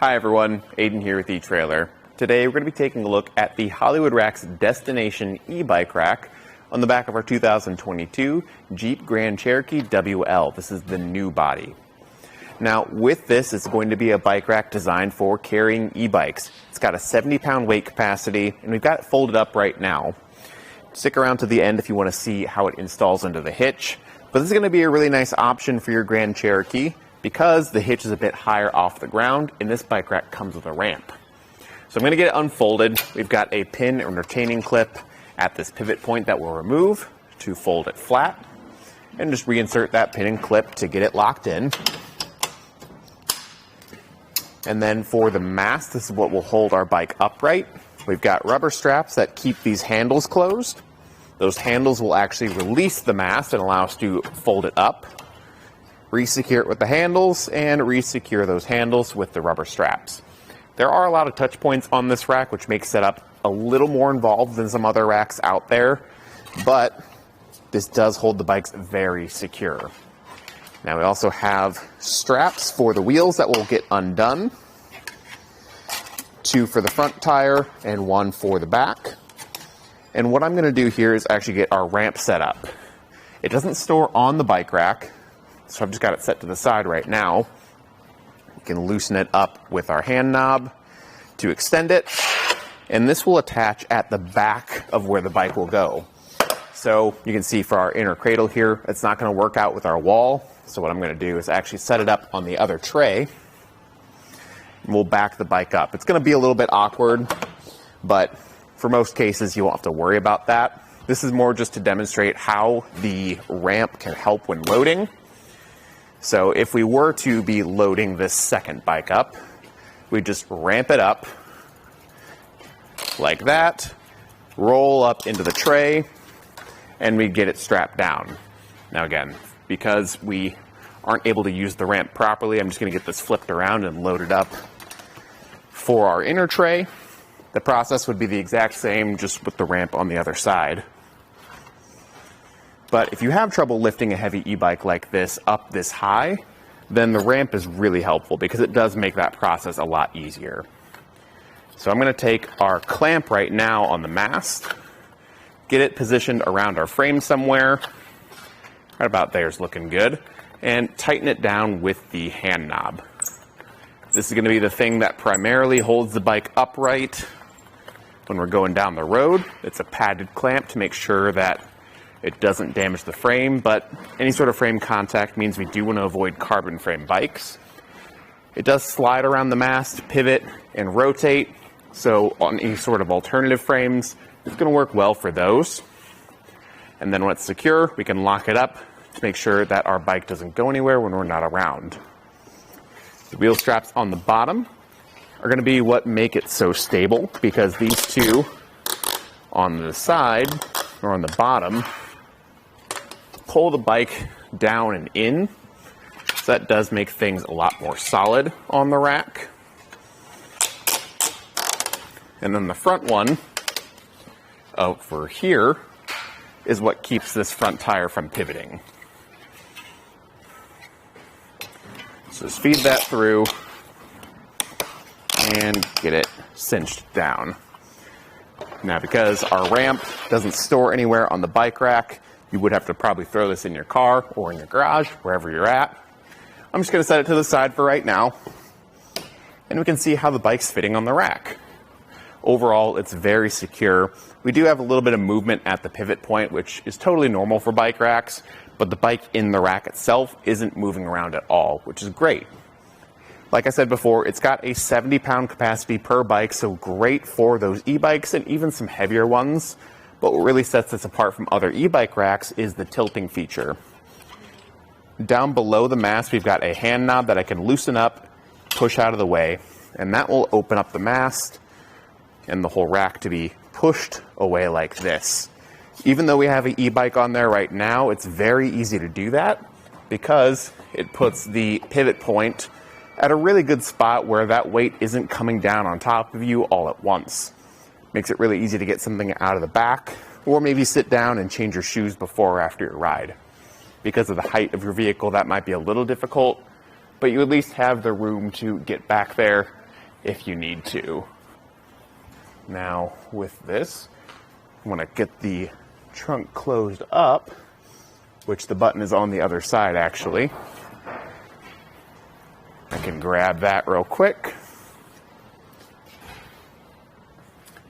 Hi everyone, Aidan here with eTrailer. Today we're going to be taking a look at the Hollywood Rack's Destination e-bike rack on the back of our 2022 Jeep Grand Cherokee WL. This is the new body. Now with this, it's going to be a bike rack designed for carrying e-bikes. It's got a 70-pound weight capacity and we've got it folded up right now. Stick around to the end if you want to see how it installs into the hitch. But this is going to be a really nice option for your Grand Cherokee because the hitch is a bit higher off the ground and this bike rack comes with a ramp. So I'm going to get it unfolded. We've got a pin and retaining clip at this pivot point that we'll remove to fold it flat and just reinsert that pin and clip to get it locked in. And then for the mast, this is what will hold our bike upright. We've got rubber straps that keep these handles closed. Those handles will actually release the mast and allow us to fold it up, re-secure it with the handles, and re-secure those handles with the rubber straps. There are a lot of touch points on this rack, which makes setup a little more involved than some other racks out there, but this does hold the bikes very secure. Now we also have straps for the wheels that will get undone, 2 for the front tire and 1 for the back. And what I'm going to do here is actually get our ramp set up. It doesn't store on the bike rack, so I've just got it set to the side right now. We can loosen it up with our hand knob to extend it, and this will attach at the back of where the bike will go. So you can see for our inner cradle here, it's not going to work out with our wall. So what I'm going to do is actually set it up on the other tray, and we'll back the bike up. It's going to be a little bit awkward, but for most cases, you won't have to worry about that. This is more just to demonstrate how the ramp can help when loading. So if we were to be loading this second bike up, we just ramp it up like that, roll up into the tray, and we get it strapped down. Now again, because we aren't able to use the ramp properly, I'm just going to get this flipped around and loaded up for our inner tray. The process would be the exact same, just with the ramp on the other side. But if you have trouble lifting a heavy e-bike like this up this high, then the ramp is really helpful because it does make that process a lot easier. So I'm going to take our clamp right now on the mast, get it positioned around our frame somewhere, right about there is looking good, and tighten it down with the hand knob. This is going to be the thing that primarily holds the bike upright when we're going down the road. It's a padded clamp to make sure that it doesn't damage the frame, but any sort of frame contact means we do want to avoid carbon frame bikes. It does slide around the mast, pivot, and rotate, so on any sort of alternative frames, it's going to work well for those. And then when it's secure, we can lock it up to make sure that our bike doesn't go anywhere when we're not around. The wheel straps on the bottom are going to be what make it so stable, because these two on the side or on the bottom pull the bike down and in, so that does make things a lot more solid on the rack. And then the front one over here is what keeps this front tire from pivoting. So just feed that through and get it cinched down. Now because our ramp doesn't store anywhere on the bike rack, you would have to probably throw this in your car or in your garage, wherever you're at. I'm just going to set it to the side for right now, and we can see how the bike's fitting on the rack. Overall, it's very secure. We do have a little bit of movement at the pivot point, which is totally normal for bike racks, but the bike in the rack itself isn't moving around at all, which is great. Like I said before, it's got a 70-pound capacity per bike, so great for those e-bikes and even some heavier ones. But what really sets this apart from other e-bike racks is the tilting feature. Down below the mast, we've got a hand knob that I can loosen up, push out of the way, and that will open up the mast and the whole rack to be pushed away like this. Even though we have an e-bike on there right now, it's very easy to do that because it puts the pivot point at a really good spot where that weight isn't coming down on top of you all at once. Makes it really easy to get something out of the back, or maybe sit down and change your shoes before or after your ride. Because of the height of your vehicle, that might be a little difficult, but you at least have the room to get back there if you need to. Now with this, I want to get the trunk closed up, which the button is on the other side actually. I can grab that real quick.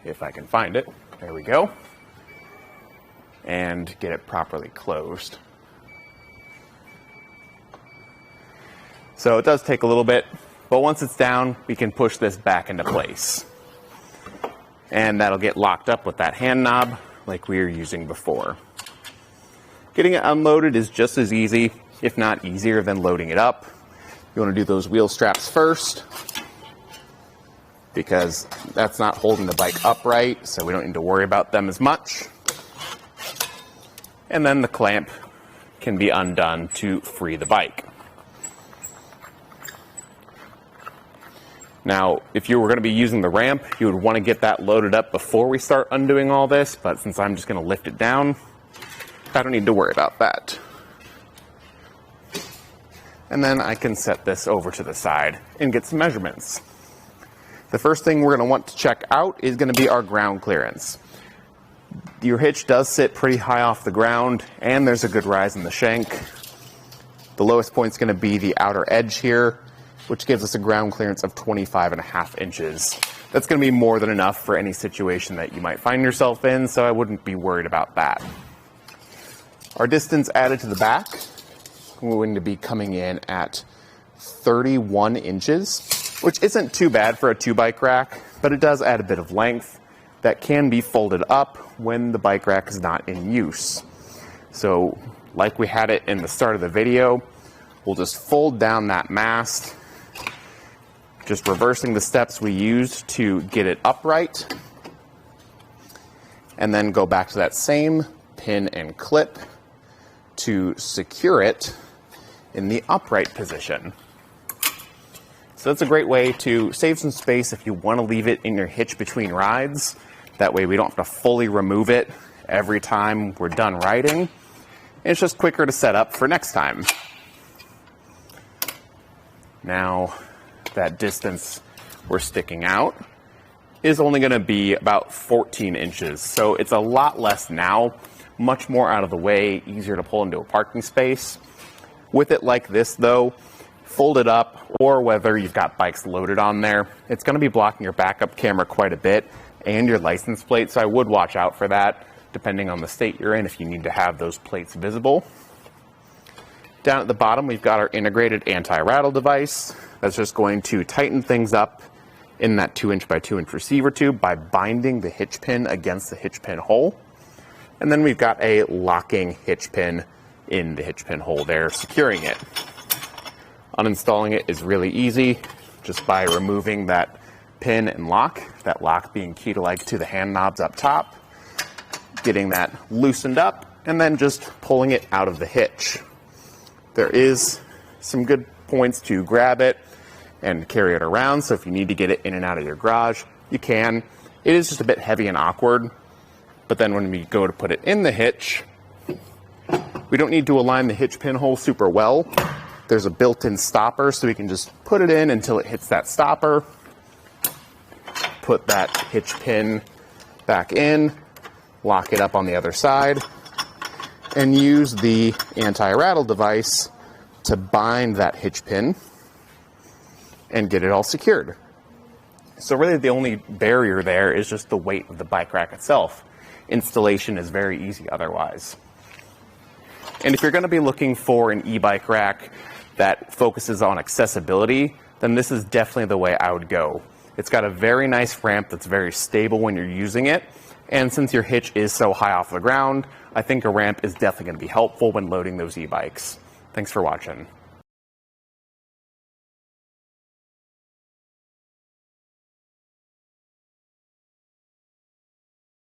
If I can find it. There we go. And get it properly closed. So it does take a little bit, but once it's down, we can push this back into place. And that'll get locked up with that hand knob like we were using before. Getting it unloaded is just as easy, if not easier, than loading it up. You want to do those wheel straps first, because that's not holding the bike upright, so we don't need to worry about them as much. And then the clamp can be undone to free the bike. Now, if you were going to be using the ramp, you would want to get that loaded up before we start undoing all this, but since I'm just going to lift it down, I don't need to worry about that. And then I can set this over to the side and get some measurements. The first thing we're going to want to check out is going to be our ground clearance. Your hitch does sit pretty high off the ground, and there's a good rise in the shank. The lowest point is going to be the outer edge here, which gives us a ground clearance of 25.5 inches. That's going to be more than enough for any situation that you might find yourself in, so I wouldn't be worried about that. Our distance added to the back, we're going to be coming in at 31 inches, which isn't too bad for a 2-bike rack, but it does add a bit of length that can be folded up when the bike rack is not in use. So, like we had it in the start of the video, we'll just fold down that mast, just reversing the steps we used to get it upright, and then go back to that same pin and clip to secure it in the upright position. So that's a great way to save some space if you want to leave it in your hitch between rides. That way we don't have to fully remove it every time we're done riding. And it's just quicker to set up for next time. Now, that distance we're sticking out is only going to be about 14 inches. So it's a lot less now, much more out of the way, easier to pull into a parking space. With it like this though, fold it up, or whether you've got bikes loaded on there, it's going to be blocking your backup camera quite a bit and your license plate, so I would watch out for that depending on the state you're in if you need to have those plates visible. Down at the bottom we've got our integrated anti-rattle device that's just going to tighten things up in that 2" by 2" receiver tube by binding the hitch pin against the hitch pin hole. And then we've got a locking hitch pin in the hitch pin hole there, securing it. Uninstalling it is really easy, just by removing that pin and lock, that lock being key-like to the hand knobs up top, getting that loosened up, and then just pulling it out of the hitch. There is some good points to grab it and carry it around, so if you need to get it in and out of your garage, you can. It is just a bit heavy and awkward, but then when we go to put it in the hitch, we don't need to align the hitch pin hole super well. There's a built-in stopper, so we can just put it in until it hits that stopper, put that hitch pin back in, lock it up on the other side, and use the anti-rattle device to bind that hitch pin and get it all secured. So really the only barrier there is just the weight of the bike rack itself. Installation is very easy otherwise. And if you're going to be looking for an e-bike rack that focuses on accessibility, then this is definitely the way I would go. It's got a very nice ramp that's very stable when you're using it, and since your hitch is so high off the ground, I think a ramp is definitely going to be helpful when loading those e-bikes. Thanks for watching.